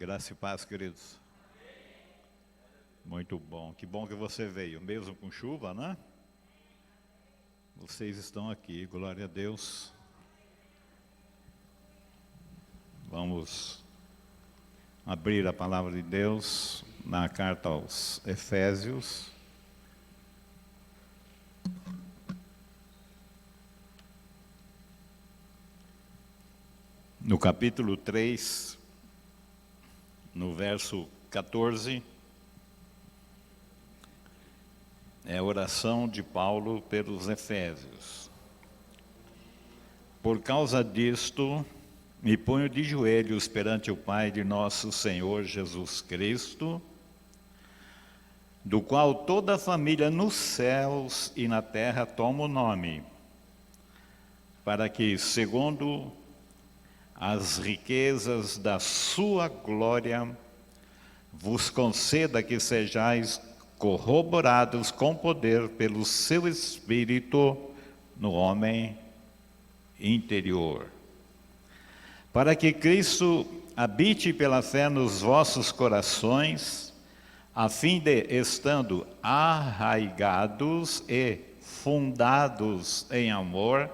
Graça e paz, queridos. Muito bom. Que bom que você veio, mesmo com chuva, né? Vocês estão aqui, glória a Deus. Vamos abrir a palavra de Deus na carta aos Efésios. No capítulo 3, no verso 14, é a oração de Paulo pelos Efésios. Por causa disto, me ponho de joelhos perante o Pai de nosso Senhor Jesus Cristo, do qual toda a família nos céus e na terra toma o nome, para que, segundo as riquezas da sua glória, vos conceda que sejais corroborados com poder pelo seu Espírito no homem interior, para que Cristo habite pela fé nos vossos corações, a fim de, estando arraigados e fundados em amor,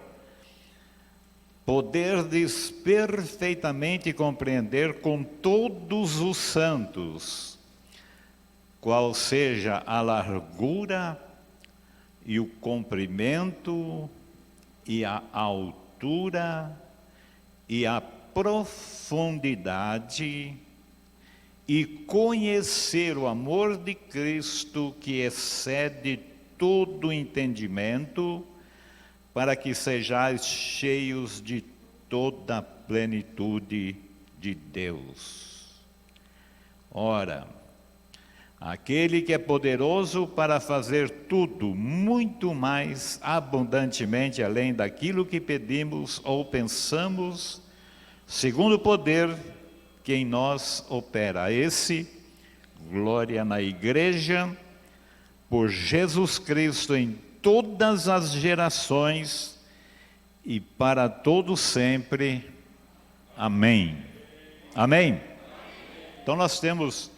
poderdes perfeitamente compreender com todos os santos qual seja a largura e o comprimento e a altura e a profundidade, e conhecer o amor de Cristo que excede todo entendimento, para que sejais cheios de toda a plenitude de Deus. Ora, aquele que é poderoso para fazer tudo muito mais abundantemente além daquilo que pedimos ou pensamos, segundo o poder que em nós opera. A esse, glória na Igreja, por Jesus Cristo em todas as gerações e para todos sempre. Amém. Amém. Então nós temos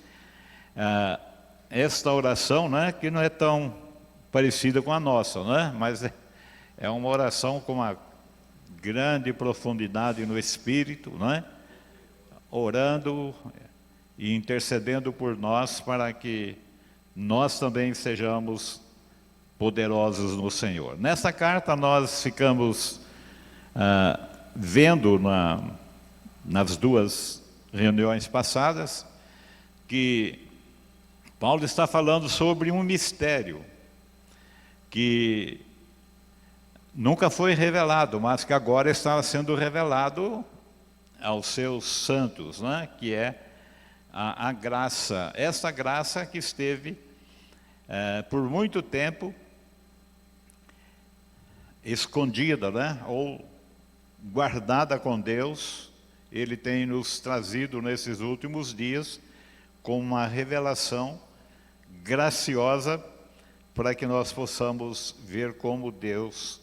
esta oração, né, que não é tão parecida com a nossa, né, mas é uma oração com uma grande profundidade no Espírito, né, orando e intercedendo por nós para que nós também sejamos poderosos no Senhor. Nessa carta nós ficamos vendo nas duas reuniões passadas que Paulo está falando sobre um mistério que nunca foi revelado, mas que agora está sendo revelado aos seus santos, né? Que é a graça, essa graça que esteve por muito tempo escondida, né? Ou guardada com Deus. Ele tem nos trazido nesses últimos dias com uma revelação graciosa para que nós possamos ver como Deus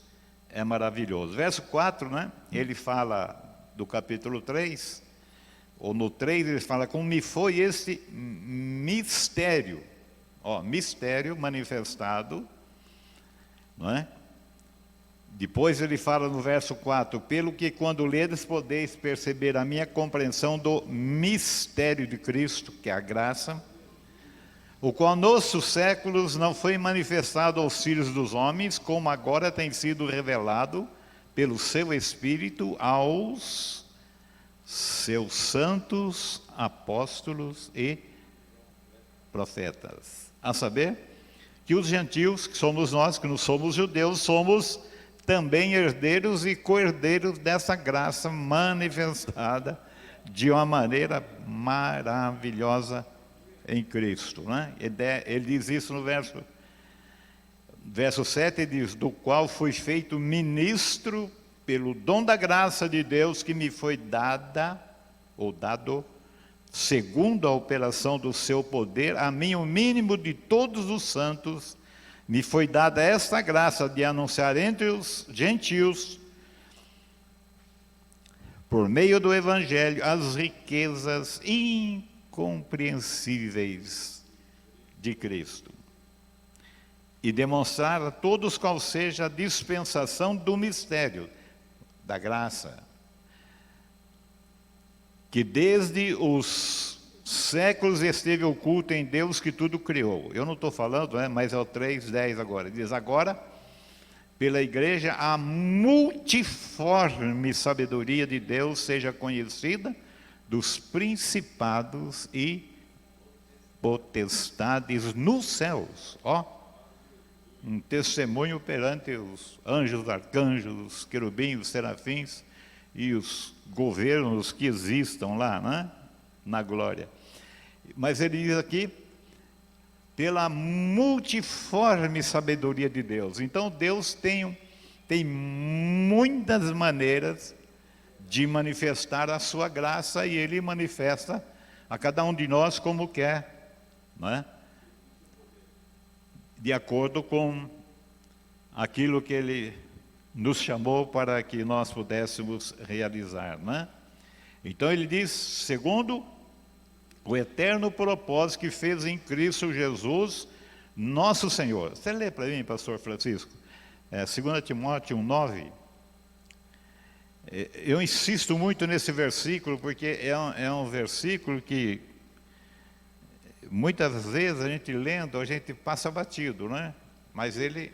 é maravilhoso. Verso 4, né? Ele fala do capítulo 3, ou no 3 ele fala como me foi este mistério, mistério manifestado, não é? Depois ele fala no verso 4, pelo que quando ledes podeis perceber a minha compreensão do mistério de Cristo, que é a graça, o qual nos séculos não foi manifestado aos filhos dos homens, como agora tem sido revelado pelo seu Espírito aos seus santos apóstolos e profetas. A saber, que os gentios, que somos nós, que não somos judeus, somos também herdeiros e co-herdeiros dessa graça manifestada de uma maneira maravilhosa em Cristo, né? Ele diz isso no verso 7, ele diz, do qual fui feito ministro pelo dom da graça de Deus que me foi dada, ou dado, segundo a operação do seu poder, a mim o mínimo de todos os santos, me foi dada esta graça de anunciar entre os gentios, por meio do Evangelho, as riquezas incompreensíveis de Cristo, e demonstrar a todos qual seja a dispensação do mistério da graça, que desde os séculos esteve oculto em Deus que tudo criou. Eu não estou falando, mas é o 3:10 agora. Diz: agora, pela igreja, a multiforme sabedoria de Deus seja conhecida dos principados e potestades nos céus. Um testemunho perante os anjos, arcanjos, os querubins, os serafins e os governos que existam lá, né? Na glória. Mas ele diz aqui, pela multiforme sabedoria de Deus. Então Deus tem muitas maneiras de manifestar a sua graça, e Ele manifesta a cada um de nós como quer, não é? De acordo com aquilo que Ele nos chamou para que nós pudéssemos realizar, né? Então ele diz, segundo o eterno propósito que fez em Cristo Jesus, nosso Senhor. Você lê para mim, pastor Francisco? 2 Timóteo 1:9. Eu insisto muito nesse versículo, porque é um versículo que muitas vezes a gente lendo, a gente passa batido, né? Mas ele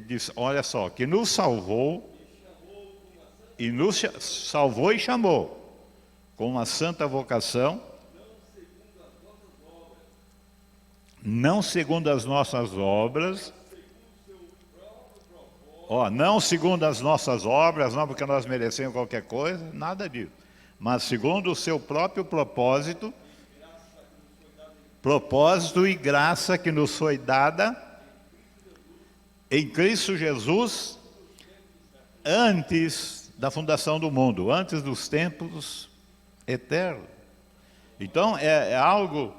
diz, olha só, que nos salvou e nos salvou e chamou com uma santa vocação, não segundo as nossas obras, não segundo as nossas obras, não porque nós merecemos qualquer coisa, nada disso, mas segundo o seu próprio propósito e graça que nos foi dada em Cristo Jesus, antes da fundação do mundo, antes dos tempos eternos. Então é algo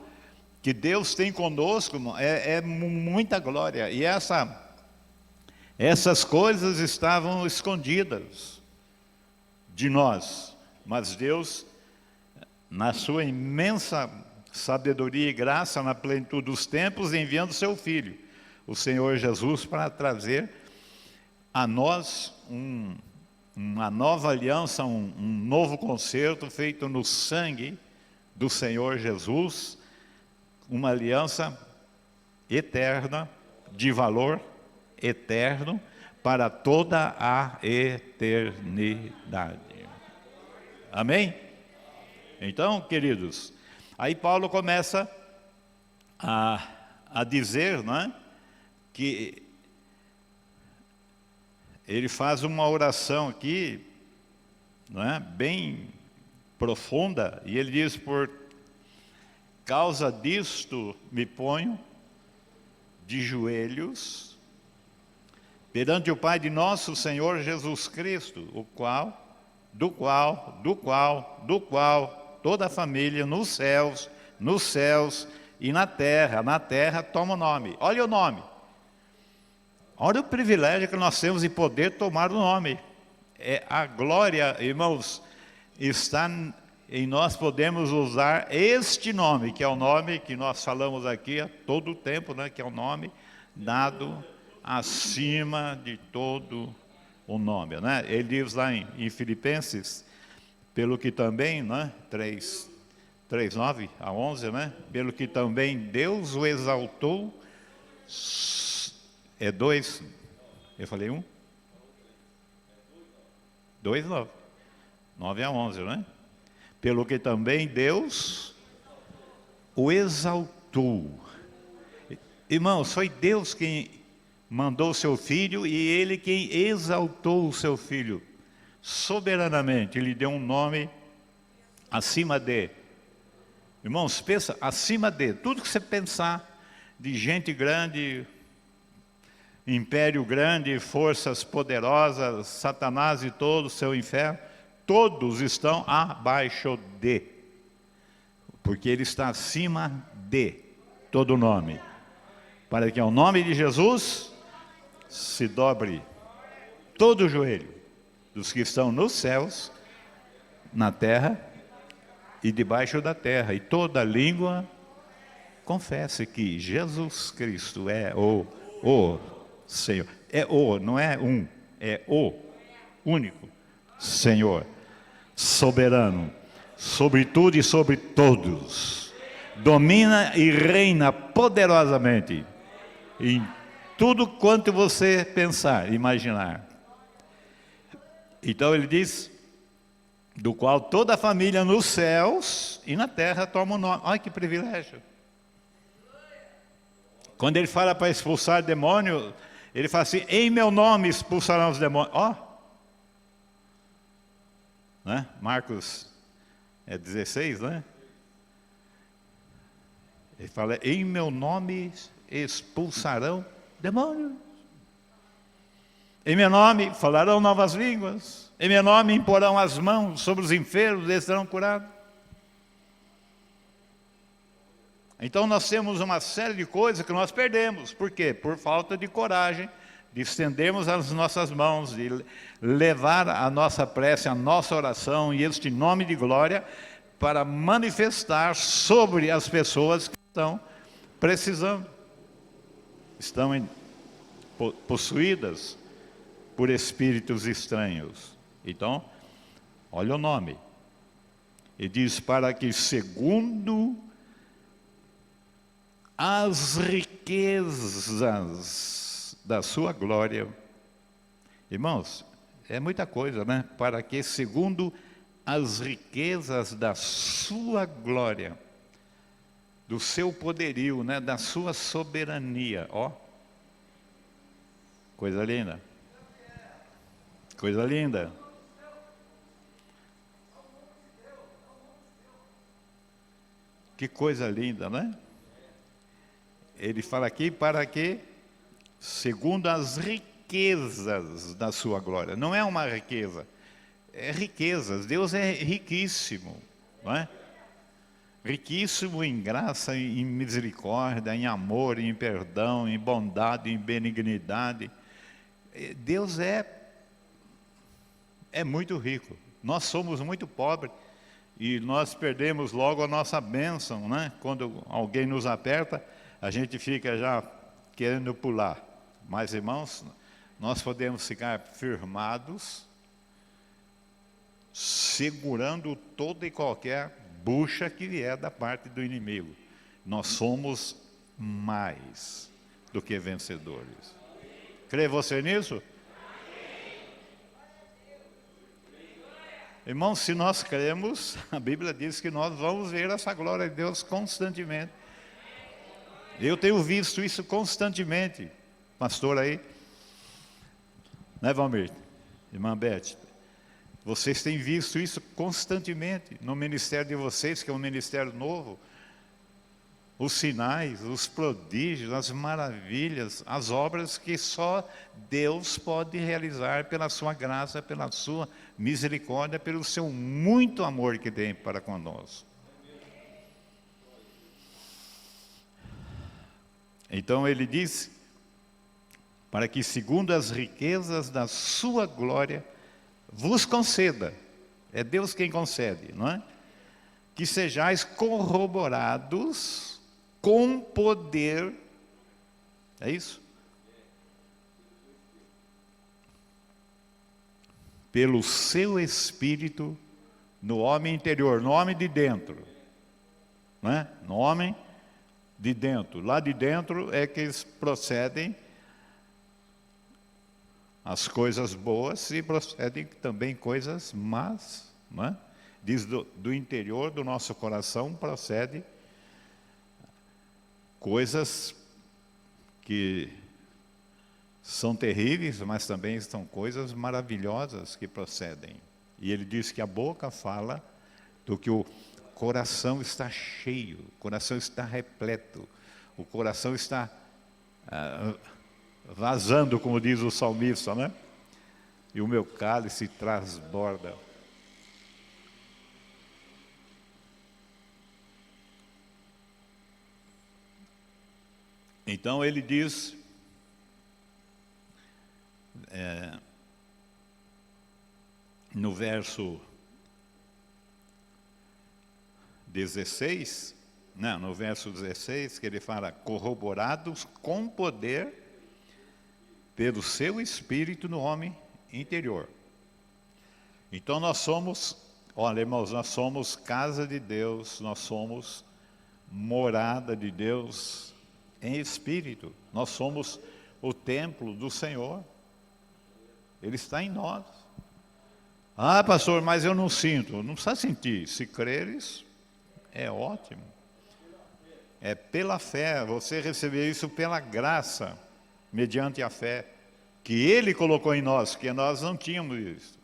que Deus tem conosco, é muita glória, e essas coisas estavam escondidas de nós, mas Deus, na sua imensa sabedoria e graça, na plenitude dos tempos, enviando seu Filho, o Senhor Jesus, para trazer a nós uma nova aliança, um novo concerto feito no sangue do Senhor Jesus, uma aliança eterna, de valor eterno, para toda a eternidade. Amém? Então, queridos, aí Paulo começa a dizer, não é, que ele faz uma oração aqui, não é, bem profunda, e ele diz: por causa disto me ponho de joelhos perante o Pai de nosso Senhor Jesus Cristo, do qual toda a família nos céus e na terra toma o nome. Olha o nome. Olha o privilégio que nós temos de poder tomar o nome. A glória, irmãos, está em nós podemos usar este nome, que é o nome que nós falamos aqui a todo o tempo, né? Que é o nome dado acima de todo o nome, né? Ele diz lá em Filipenses, pelo que também, né? 3:9 a 11, né? Pelo que também Deus o exaltou. É 2, eu falei 1? 2:9, 9 a 11, né? Pelo que também Deus o exaltou. Irmãos, foi Deus quem mandou o seu Filho, e Ele quem exaltou o seu Filho soberanamente. Ele deu um nome acima de. Irmãos, pensa, acima de tudo que você pensar de gente grande, império grande, forças poderosas, Satanás e todo o seu inferno, todos estão abaixo de, porque Ele está acima de todo nome, para que ao nome de Jesus se dobre todo o joelho dos que estão nos céus, na terra e debaixo da terra, e toda língua confesse que Jesus Cristo é o Senhor. É o, não é um, é o único Senhor, soberano, sobre tudo e sobre todos. Domina e reina poderosamente em tudo quanto você pensar, imaginar. Então ele diz, do qual toda a família nos céus e na terra toma o nome. Olha que privilégio. Quando ele fala para expulsar demônio, ele fala assim, em meu nome expulsarão os demônios. Ó, né? Marcos 16, né? Ele fala, em meu nome expulsarão demônios. Em meu nome falarão novas línguas. Em meu nome imporão as mãos sobre os enfermos, eles serão curados. Então nós temos uma série de coisas que nós perdemos. Por quê? Por falta de coragem, de estendermos as nossas mãos, de levar a nossa prece, a nossa oração e este nome de glória para manifestar sobre as pessoas que estão precisando. Estão possuídas por espíritos estranhos. Então, olha o nome. E diz, para que segundo as riquezas da sua glória. Irmãos, é muita coisa, né? Para que segundo as riquezas da sua glória, do seu poderio, né? Da sua soberania, ó. Coisa linda. Coisa linda. Que coisa linda, né? Ele fala aqui para que, segundo as riquezas da sua glória. Não é uma riqueza, é riquezas. Deus é riquíssimo, não é? Riquíssimo em graça, em misericórdia, em amor, em perdão, em bondade, em benignidade. Deus é muito rico. Nós somos muito pobres e nós perdemos logo a nossa bênção, né? Quando alguém nos aperta, a gente fica já querendo pular. Mas, irmãos, nós podemos ficar firmados, segurando toda e qualquer bucha que vier da parte do inimigo. Nós somos mais do que vencedores. Crê você nisso? Irmãos, se nós cremos, a Bíblia diz que nós vamos ver essa glória de Deus constantemente. Eu tenho visto isso constantemente, pastor aí, né, Valmir? Irmã Beth, vocês têm visto isso constantemente no ministério de vocês, que é um ministério novo. Os sinais, os prodígios, as maravilhas, as obras que só Deus pode realizar pela sua graça, pela sua misericórdia, pelo seu muito amor que tem para conosco. Então ele diz, para que segundo as riquezas da sua glória, vos conceda, é Deus quem concede, não é? Que sejais corroborados com poder, é isso? Pelo seu Espírito, no homem interior, no homem de dentro, não é? No homem de dentro, lá de dentro é que procedem as coisas boas e procedem também coisas más, não é? Diz do interior do nosso coração procede coisas que são terríveis, mas também são coisas maravilhosas que procedem. E ele diz que a boca fala do que o coração está cheio, o coração está repleto, o coração está vazando, como diz o salmista, né? E o meu cálice transborda. Então ele diz, no verso 16, não, no verso 16, que ele fala, corroborados com poder pelo seu Espírito no homem interior. Então nós somos, olha irmãos, nós somos casa de Deus, nós somos morada de Deus em Espírito. Nós somos o templo do Senhor. Ele está em nós. Ah, pastor, mas eu não sinto. Não precisa sentir. Se creres, é ótimo. É pela fé. Você recebeu isso pela graça, mediante a fé, que Ele colocou em nós, que nós não tínhamos isso.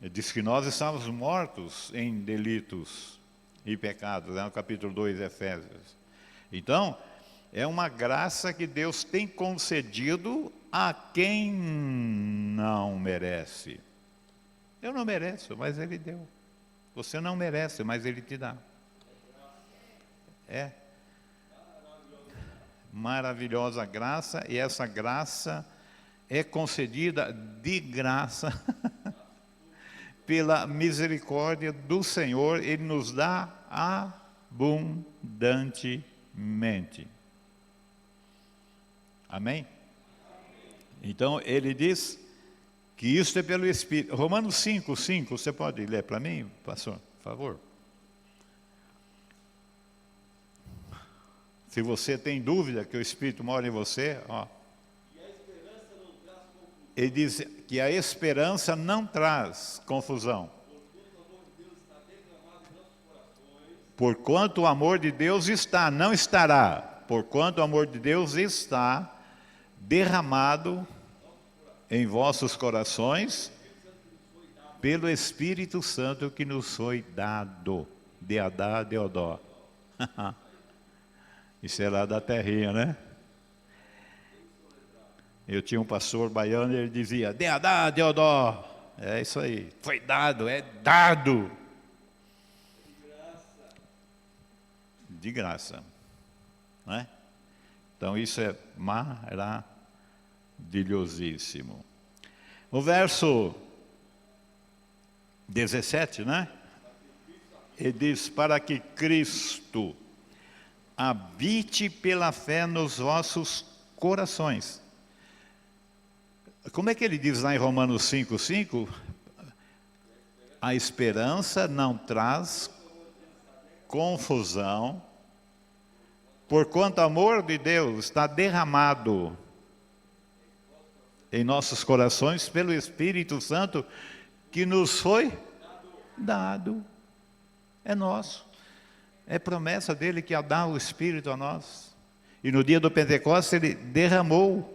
Ele diz que nós estávamos mortos em delitos e pecados, no capítulo 2 de Efésios. Então, é uma graça que Deus tem concedido a quem não merece. Eu não mereço, mas Ele deu. Você não merece, mas Ele te dá. É maravilhosa graça, e essa graça é concedida de graça pela misericórdia do Senhor. Ele nos dá abundantemente. Amém? Então, ele diz que isso é pelo Espírito. Romanos 5:5, você pode ler para mim, pastor, por favor? Se você tem dúvida que o Espírito mora em você, ó. Ele diz que a esperança não traz confusão. Porquanto o amor de Deus está, não estará. Porquanto o amor de Deus está derramado em vossos corações pelo Espírito Santo que nos foi dado. Deadá, Deodó. Isso é lá da terrinha, né? Eu tinha um pastor baiano e ele dizia, Deadá, Deodó. É isso aí, foi dado, é dado. De graça. Não é? Então isso é maravilhosíssimo. O verso 17, né? Ele diz, para que Cristo habite pela fé nos vossos corações. Como é que ele diz lá em Romanos 5:5? A esperança não traz confusão, porquanto o amor de Deus está derramado em nossos corações pelo Espírito Santo que nos foi dado. É nosso. É promessa dele que ia dar o Espírito a nós. E no dia do Pentecostes ele derramou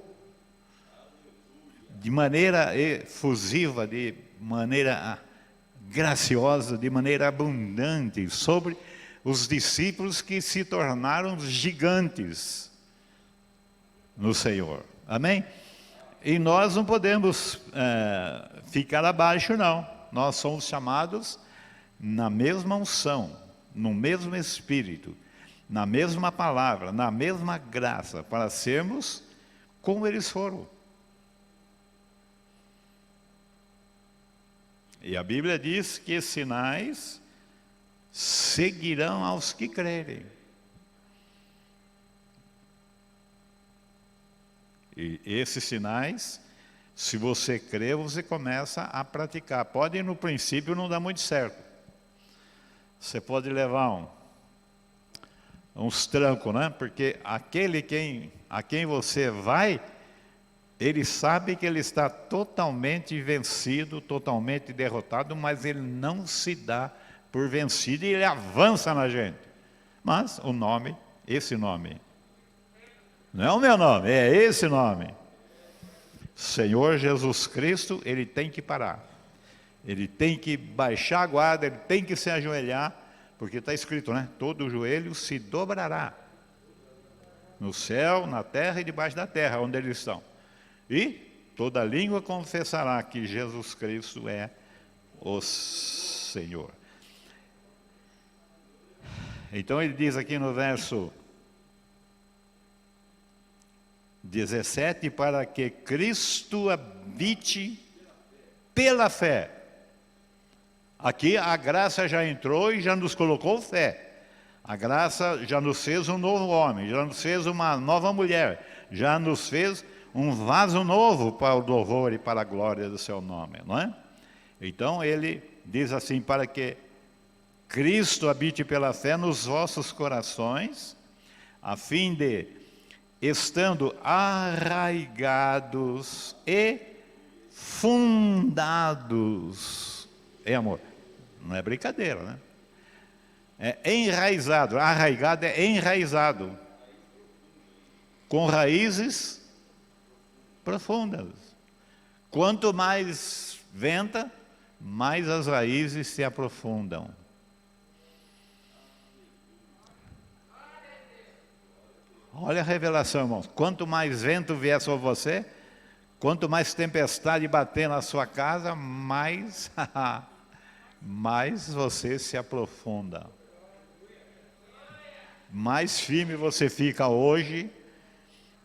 de maneira efusiva, de maneira graciosa, de maneira abundante, sobre os discípulos que se tornaram gigantes no Senhor. Amém? E nós não podemos ficar abaixo, não. Nós somos chamados na mesma unção, no mesmo Espírito, na mesma palavra, na mesma graça, para sermos como eles foram. E a Bíblia diz que sinais seguirão aos que crerem. E esses sinais, se você crê, você começa a praticar. Pode no princípio não dar muito certo. Você pode levar uns trancos, né? Porque aquele a quem você vai, ele sabe que ele está totalmente vencido, totalmente derrotado, mas ele não se dá por vencido e ele avança na gente. Mas o nome, esse nome, não é o meu nome, é esse nome. Senhor Jesus Cristo, ele tem que parar. Ele tem que baixar a guarda, ele tem que se ajoelhar, porque está escrito, né? Todo joelho se dobrará. No céu, na terra e debaixo da terra, onde eles estão. E toda língua confessará que Jesus Cristo é o Senhor. Então ele diz aqui no verso 17, para que Cristo habite pela fé. Aqui a graça já entrou e já nos colocou fé. A graça já nos fez um novo homem, já nos fez uma nova mulher, já nos fez um vaso novo para o louvor e para a glória do seu nome, não é? Então ele diz assim: para que Cristo habite pela fé nos vossos corações, a fim de, estando arraigados e fundados em amor. Não é brincadeira, né? É enraizado, arraigado é enraizado, com raízes profundas. Quanto mais venta, mais as raízes se aprofundam. Olha a revelação, irmãos. Quanto mais vento vier sobre você, quanto mais tempestade bater na sua casa, mais, mais você se aprofunda. Mais firme você fica hoje,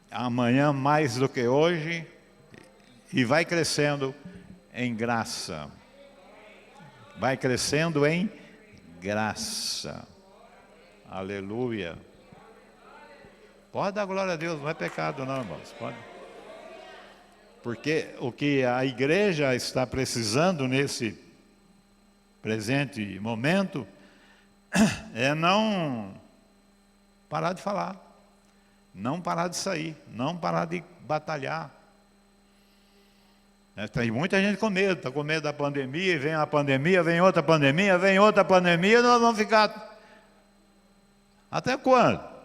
amanhã mais do que hoje, e vai crescendo em graça. Vai crescendo em graça. Aleluia. Pode dar glória a Deus, não é pecado não, irmãos. Pode. Porque o que a igreja está precisando nesse presente momento é não parar de falar, não parar de sair, não parar de batalhar. Tem muita gente com medo, está com medo da pandemia, e vem a pandemia, vem outra pandemia, vem outra pandemia, nós vamos ficar... Até quando?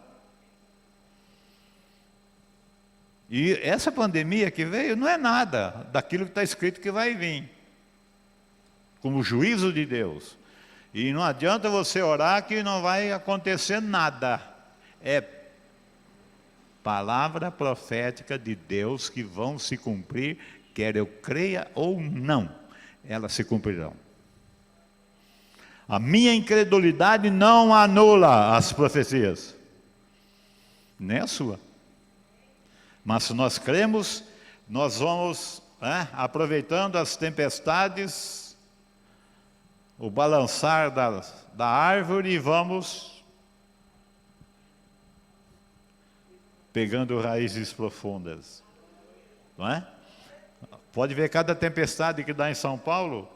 E essa pandemia que veio não é nada daquilo que está escrito que vai vir, como juízo de Deus. E não adianta você orar que não vai acontecer nada. É palavra profética de Deus que vão se cumprir, quer eu creia ou não, elas se cumprirão. A minha incredulidade não anula as profecias, nem a sua. Mas se nós cremos, nós vamos, aproveitando as tempestades, o balançar da árvore, e vamos pegando raízes profundas, não é? Pode ver cada tempestade que dá em São Paulo.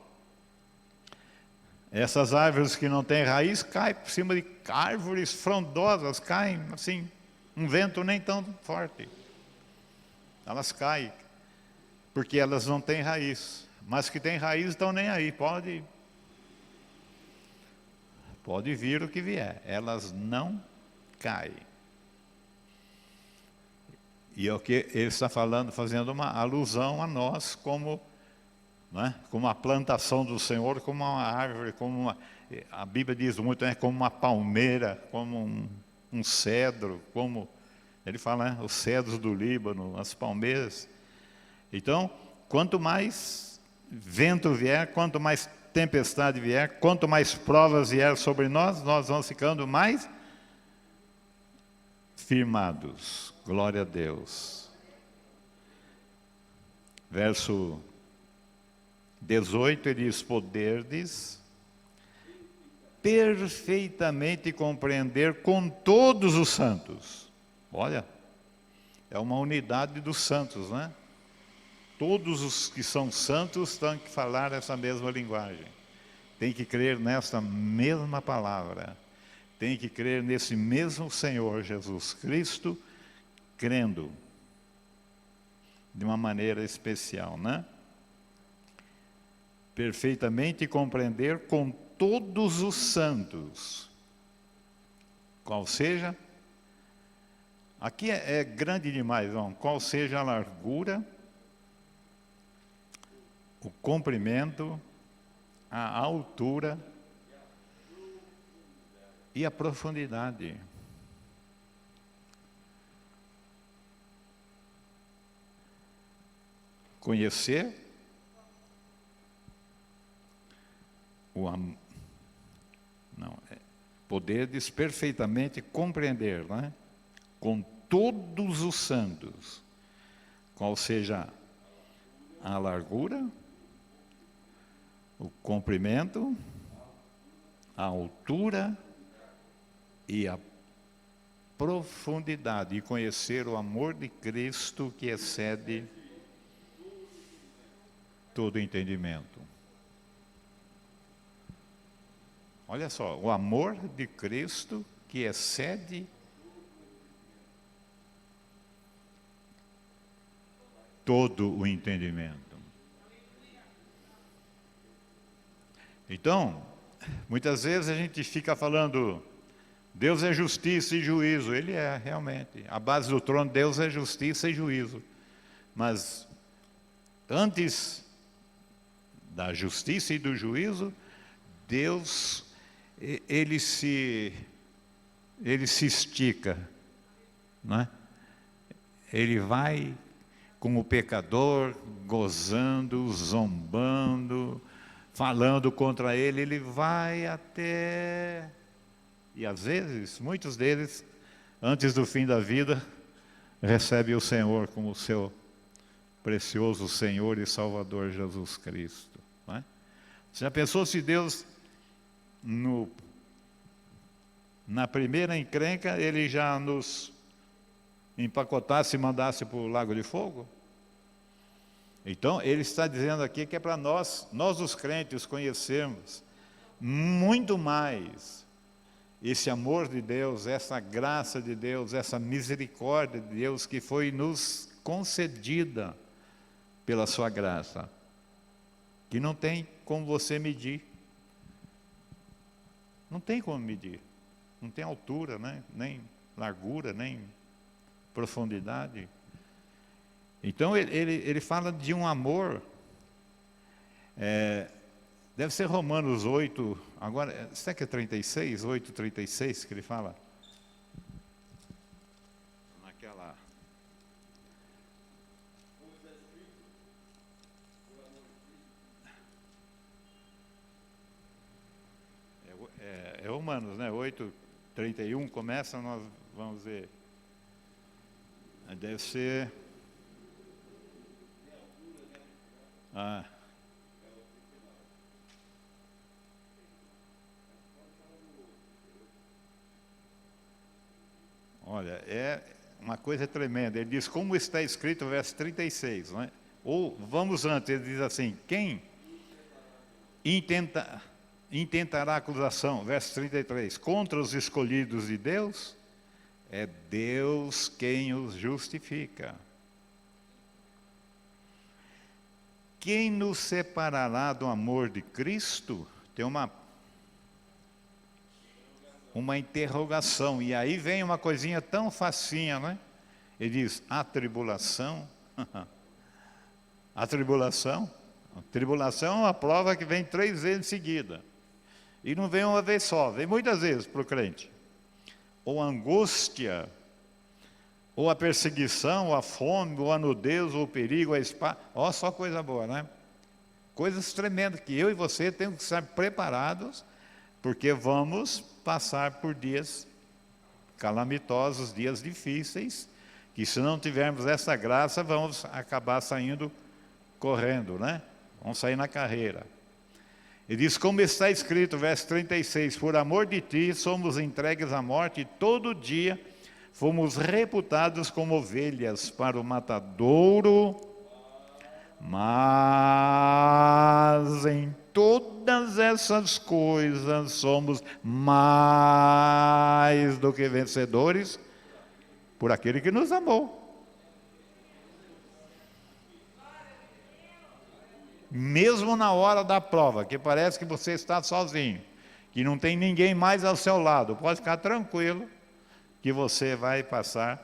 Essas árvores que não têm raiz caem por cima de árvores frondosas, caem assim, um vento nem tão forte. Elas caem, porque elas não têm raiz. Mas que têm raiz estão nem aí, pode vir o que vier, elas não caem. E é o que ele está falando, fazendo uma alusão a nós como, como a plantação do Senhor, como uma árvore, a Bíblia diz muito, como uma palmeira, como um cedro, como ele fala, os cedros do Líbano, as palmeiras. Então, quanto mais vento vier, quanto mais tempestade vier, quanto mais provas vier sobre nós, nós vamos ficando mais firmados. Glória a Deus. Verso 18, ele diz: poderdes perfeitamente compreender com todos os santos. Olha, é uma unidade dos santos, né? Todos os que são santos têm que falar essa mesma linguagem. Tem que crer nessa mesma palavra. Tem que crer nesse mesmo Senhor Jesus Cristo, crendo de uma maneira especial, né? Perfeitamente compreender com todos os santos. Qual seja, aqui é grande demais, não? Qual seja a largura, o comprimento, a altura e a profundidade. Conhecer poderes perfeitamente compreender, né? Com todos os santos, qual seja a largura, o comprimento, a altura e a profundidade, e conhecer o amor de Cristo que excede todo entendimento. Olha só, o amor de Cristo que excede todo o entendimento. Então, muitas vezes a gente fica falando, Deus é justiça e juízo. Ele é, realmente. A base do trono de Deus é justiça e juízo. Mas, antes da justiça e do juízo, Deus, ele se estica, não é? Ele vai com o pecador, gozando, zombando, falando contra ele, ele vai até... E às vezes, muitos deles, antes do fim da vida, recebem o Senhor como seu precioso Senhor e Salvador Jesus Cristo. Não é? Você já pensou se Deus, na primeira encrenca, Ele já nos empacotasse e mandasse para o lago de fogo? Então, Ele está dizendo aqui que é para nós os crentes, conhecermos muito mais esse amor de Deus, essa graça de Deus, essa misericórdia de Deus que foi nos concedida pela sua graça, que não tem como você medir. Não tem como medir. Não tem altura, né? Nem largura, nem profundidade. Então ele fala de um amor, deve ser Romanos 8, agora, será que é 36, 8, 36 que ele fala? Naquela... É Romanos, né? 8, 31 começa, nós vamos ver. Deve ser... Olha, é uma coisa tremenda. Ele diz, como está escrito, verso 36, não é? Ou, vamos antes, ele diz assim, quem intentará acusação, verso 33, contra os escolhidos de Deus? É Deus quem os justifica. Quem nos separará do amor de Cristo? Tem uma interrogação, e aí vem uma coisinha tão facinha, né? Ele diz, a tribulação. A tribulação é uma prova que vem 3 vezes em seguida, e não vem uma vez só, vem muitas vezes para o crente. Ou a angústia, ou a perseguição, ou a fome, ou a nudez, ou o perigo, a espada. Ó, só coisa boa, né? Coisas tremendas que eu e você temos que estar preparados, porque vamos passar por dias calamitosos, dias difíceis, que se não tivermos essa graça, vamos acabar saindo correndo, né? Vamos sair na carreira. Ele diz, como está escrito, verso 36, por amor de ti somos entregues à morte, e todo dia fomos reputados como ovelhas para o matadouro, mas em todas essas coisas somos mais do que vencedores por aquele que nos amou. Mesmo na hora da prova, que parece que você está sozinho, que não tem ninguém mais ao seu lado, pode ficar tranquilo que você vai passar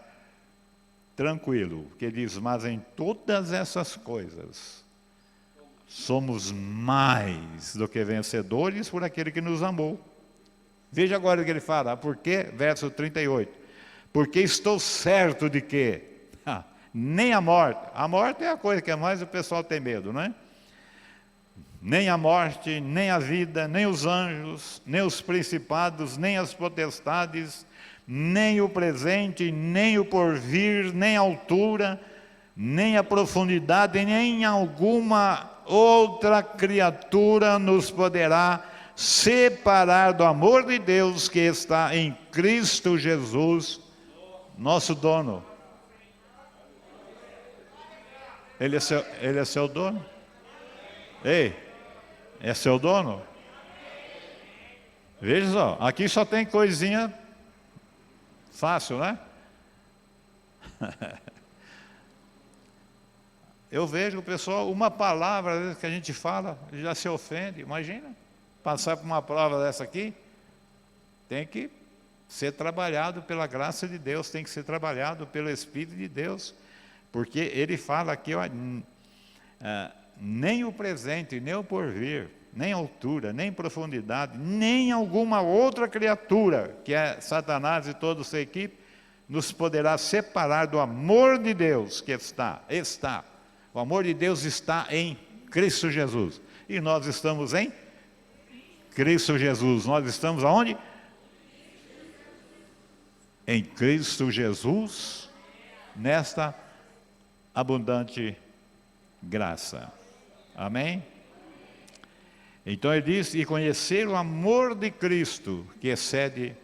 tranquilo, porque diz, mas em todas essas coisas somos mais do que vencedores por aquele que nos amou. Veja agora o que ele fala, porque, verso 38, porque estou certo de que nem a morte é a coisa que mais o pessoal tem medo, não é? Nem a morte, nem a vida, nem os anjos, nem os principados, nem as potestades, nem o presente, nem o porvir, nem a altura, nem a profundidade, nem alguma outra criatura nos poderá separar do amor de Deus que está em Cristo Jesus, nosso dono. Ele é seu dono? Ei, é seu dono? Veja só, aqui só tem coisinha fácil, né? Eu vejo o pessoal, uma palavra às vezes, que a gente fala, já se ofende. Imagina, passar por uma prova dessa aqui, tem que ser trabalhado pela graça de Deus, tem que ser trabalhado pelo Espírito de Deus, porque ele fala aqui, ó, nem o presente, nem o porvir, nem altura, nem profundidade, nem alguma outra criatura, que é Satanás e toda a sua equipe, nos poderá separar do amor de Deus que está. O amor de Deus está em Cristo Jesus. E nós estamos em Cristo Jesus. Nós estamos aonde? Em Cristo Jesus, nesta abundante graça. Amém? Então ele diz, e conhecer o amor de Cristo, que excede,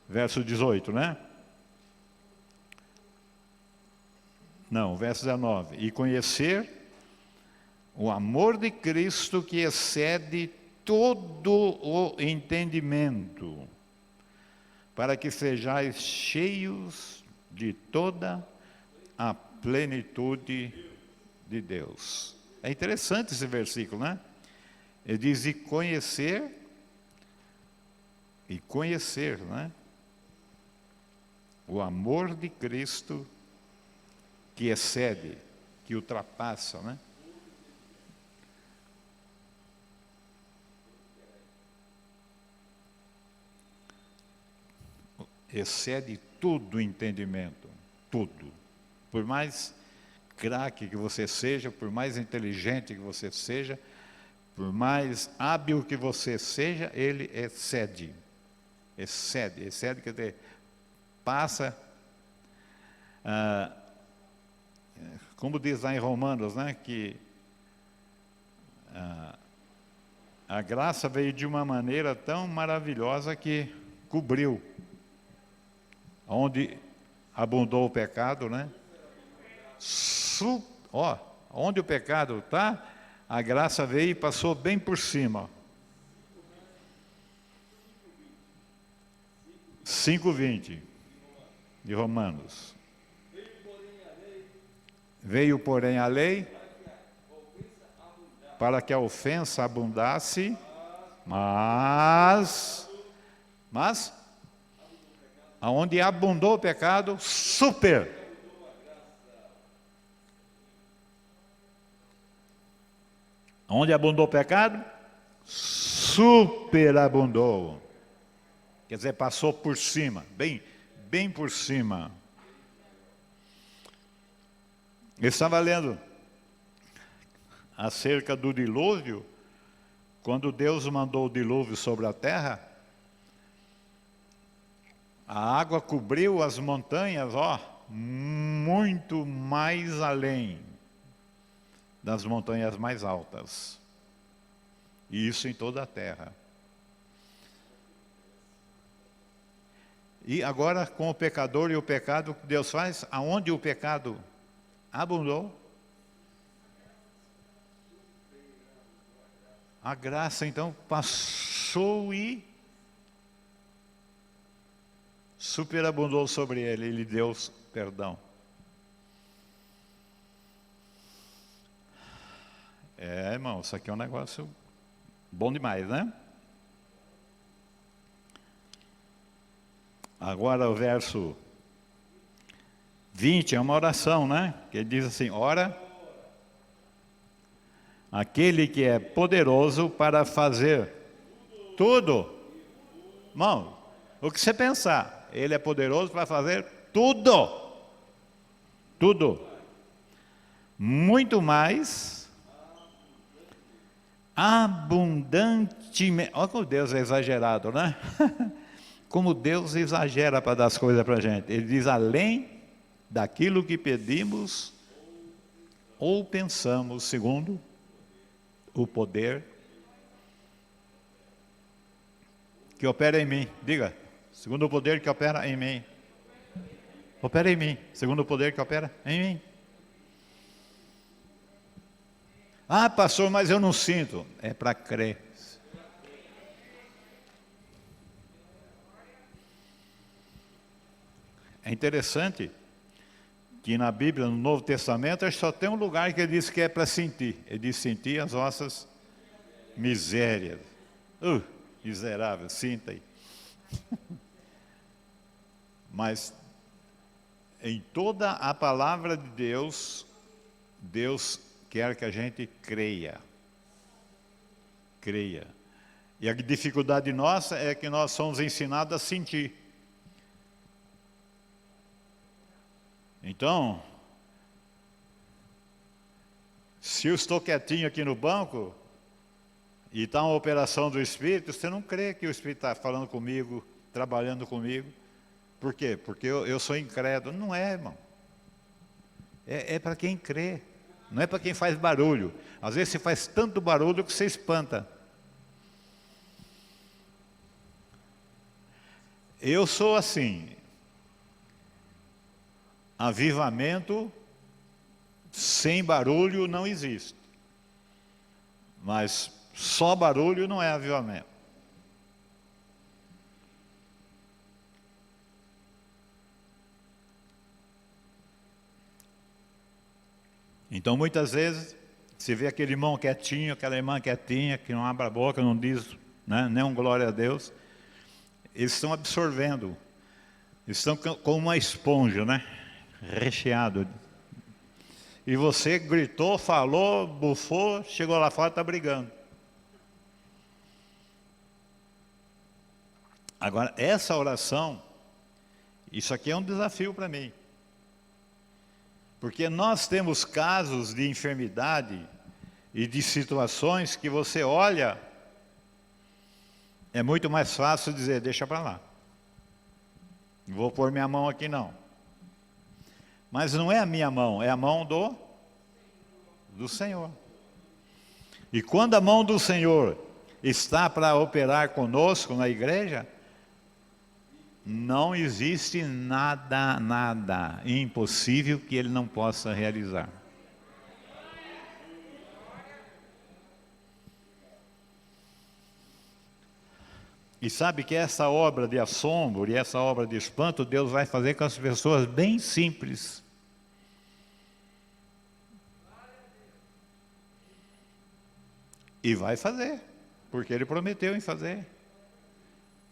verso 18, né? Não, verso 19. E conhecer o amor de Cristo que excede todo o entendimento, para que sejais cheios de toda a plenitude de Deus. É interessante esse versículo, né? Ele diz, e conhecer, né? O amor de Cristo que excede, que ultrapassa, né? Excede todo o entendimento, tudo. Por mais craque que você seja, por mais inteligente que você seja, por mais hábil que você seja, ele excede. Excede, quer dizer, passa... como diz lá em Romanos, né, que a graça veio de uma maneira tão maravilhosa que cobriu. Onde abundou o pecado, né? Onde o pecado está, a graça veio e passou bem por cima. 5:20 de Romanos. Veio, porém, a lei para que a ofensa abundasse, mas aonde abundou o pecado, Onde abundou o pecado, superabundou. Quer dizer, passou por cima, bem por cima. Eu estava lendo acerca do dilúvio, quando Deus mandou o dilúvio sobre a terra, a água cobriu as montanhas, muito mais além das montanhas mais altas. E isso em toda a terra. E agora com o pecador e o pecado, o que Deus faz? Aonde o pecado abundou, a graça então passou e superabundou sobre ele, ele deu perdão. Irmão, isso aqui é um negócio bom demais, né? Agora o verso 20 é uma oração, né? Que ele diz assim, ora, aquele que é poderoso para fazer tudo. Irmão, o que você pensar, ele é poderoso para fazer tudo. Tudo. Muito mais abundantemente. Olha como Deus é exagerado, né? Como Deus exagera para dar as coisas para a gente. Ele diz, além daquilo que pedimos ou pensamos, segundo o poder que opera em mim. Diga, segundo o poder que opera em mim. Opera em mim, segundo o poder que opera em mim. Ah, pastor, mas eu não sinto. É para crer. É interessante que na Bíblia, no Novo Testamento, só tem um lugar que ele diz que é para sentir. Ele diz sentir as vossas misérias. Miserável, sinta aí. Mas em toda a palavra de Deus, Deus quer que a gente creia. Creia. E a dificuldade nossa é que nós somos ensinados a sentir. Então, se eu estou quietinho aqui no banco e está uma operação do Espírito, você não crê que o Espírito está falando comigo, trabalhando comigo. Por quê? Porque eu sou incrédulo. Não é, irmão. É para quem crê. Não é para quem faz barulho. Às vezes você faz tanto barulho que você espanta. Eu sou assim. Avivamento sem barulho não existe. Mas só barulho não é avivamento. Então muitas vezes se vê aquele irmão quietinho, aquela irmã quietinha, que não abre a boca, não diz, né, nem um glória a Deus. Eles estão absorvendo. Eles estão como uma esponja, né? Recheado. E você gritou, falou, bufou, chegou lá fora e está brigando. Agora, essa oração, isso aqui é um desafio para mim. Porque nós temos casos de enfermidade e de situações que você olha, é muito mais fácil dizer, deixa para lá. Não vou pôr minha mão aqui não. Mas não é a minha mão, é a mão do Senhor. E quando a mão do Senhor está para operar conosco na igreja, não existe nada impossível que Ele não possa realizar. E sabe que essa obra de assombro e essa obra de espanto, Deus vai fazer com as pessoas bem simples. E vai fazer, porque Ele prometeu em fazer.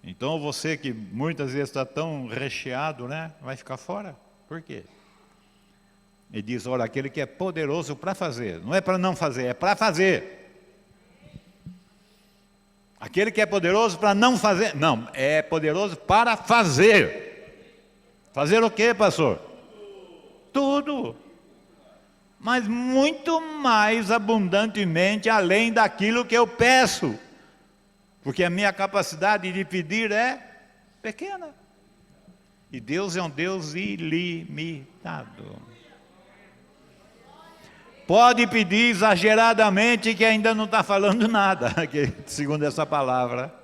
Então você que muitas vezes está tão recheado, né, vai ficar fora. Por quê? Ele diz, olha, aquele que é poderoso para fazer, não é para não fazer, é para fazer. Aquele que é poderoso para não fazer, não, é poderoso para fazer. Fazer o quê, pastor? Tudo. Mas muito mais abundantemente além daquilo que eu peço. Porque a minha capacidade de pedir é pequena. E Deus é um Deus ilimitado. Pode pedir exageradamente que ainda não está falando nada, segundo essa palavra.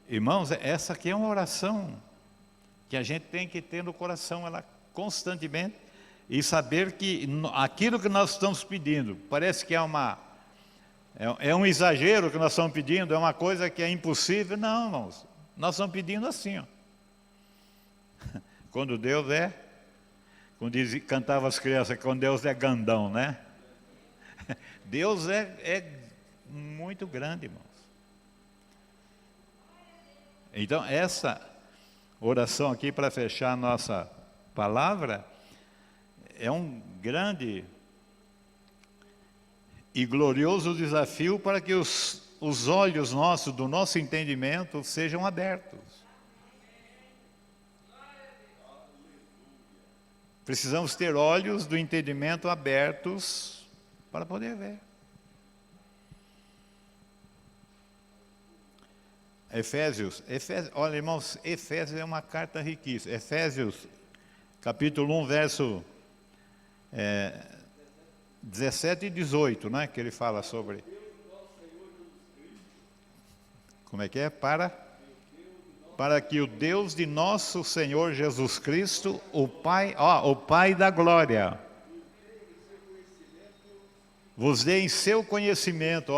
Irmãos, essa aqui é uma oração que a gente tem que ter no coração, ela constantemente, e saber que aquilo que nós estamos pedindo, parece que é um exagero que nós estamos pedindo, é uma coisa que é impossível. Não, irmãos, nós estamos pedindo assim, ó. Quando Deus como cantava as crianças, quando Deus é grandão, né? Deus é muito grande, irmãos. Então, essa oração aqui, para fechar a nossa palavra, é um grande e glorioso desafio para que os olhos nossos, do nosso entendimento, sejam abertos. Precisamos ter olhos do entendimento abertos para poder ver. Efésios, olha, irmãos, Efésios é uma carta riquíssima. Efésios, capítulo 1, verso 17 e 18, né? Que ele fala sobre... Como é que é? Para que o Deus de nosso Senhor Jesus Cristo, o Pai da glória, vos dê em seu conhecimento,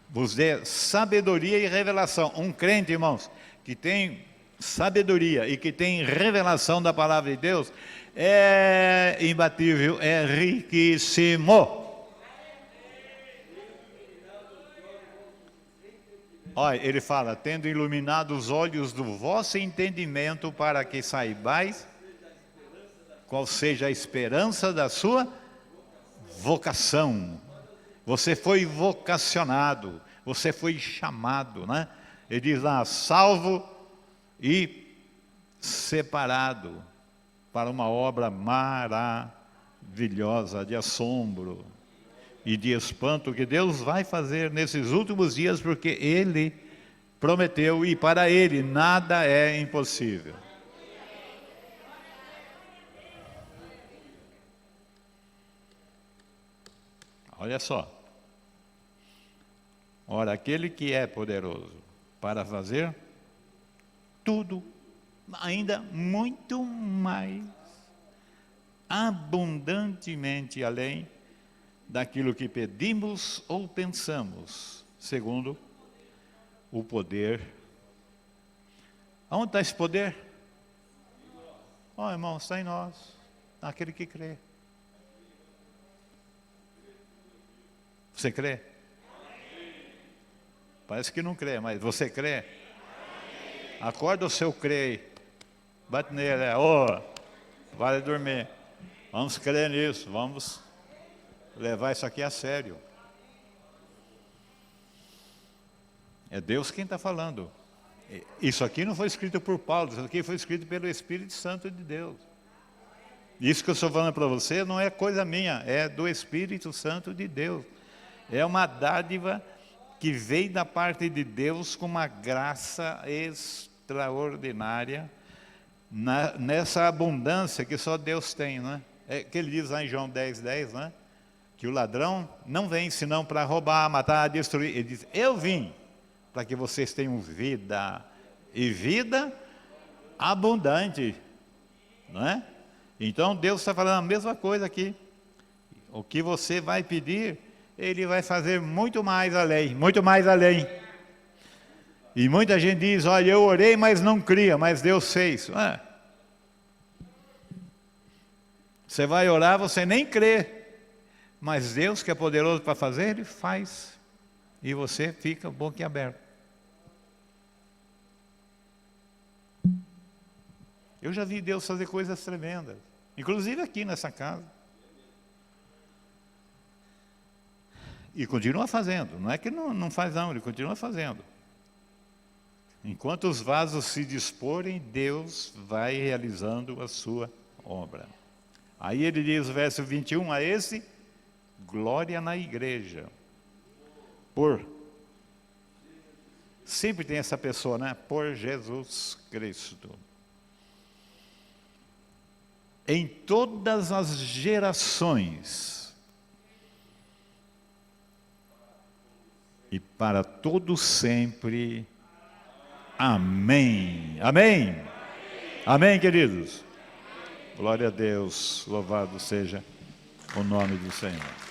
vos dê sabedoria e revelação. Um crente, irmãos, que tem sabedoria e que tem revelação da palavra de Deus, é imbatível, é riquíssimo. Olha, ele fala, tendo iluminado os olhos do vosso entendimento, para que saibais qual seja a esperança da sua vocação. Você foi vocacionado, você foi chamado, né? Ele diz lá, salvo e separado para uma obra maravilhosa, de assombro e de espanto que Deus vai fazer nesses últimos dias, porque Ele prometeu e para Ele nada é impossível. Olha só. Ora, aquele que é poderoso para fazer tudo, ainda muito mais, abundantemente além daquilo que pedimos ou pensamos, segundo o poder. Aonde está esse poder? Irmão, está em nós, naquele que crê. Você crê? Parece que não crê, mas você crê? Acorda o seu crê. Bate nele, vale dormir. Vamos crer nisso, vamos levar isso aqui a sério. É Deus quem está falando. Isso aqui não foi escrito por Paulo, isso aqui foi escrito pelo Espírito Santo de Deus. Isso que eu estou falando para você não é coisa minha, é do Espírito Santo de Deus. É uma dádiva que veio da parte de Deus com uma graça extraordinária, nessa abundância que só Deus tem, né? É que ele diz lá em João 10:10, né? Que o ladrão não vem senão para roubar, matar, destruir. Ele diz, eu vim para que vocês tenham vida, e vida abundante, não é? Então Deus está falando a mesma coisa aqui. O que você vai pedir, Ele vai fazer muito mais além, muito mais além. E muita gente diz, olha, eu orei, mas não cria, mas Deus fez. Você vai orar, você nem crê. Mas Deus, que é poderoso para fazer, Ele faz. E você fica boquiaberto. Eu já vi Deus fazer coisas tremendas. Inclusive aqui nessa casa. E continua fazendo. Não é que não faz não, Ele continua fazendo. Enquanto os vasos se disporem, Deus vai realizando a sua obra. Aí ele diz, verso 21, a esse, glória na igreja. Sempre tem essa pessoa, né? Por Jesus Cristo. Em todas as gerações. E para todos sempre. Amém. Amém. Amém, queridos. Glória a Deus. Louvado seja o nome do Senhor.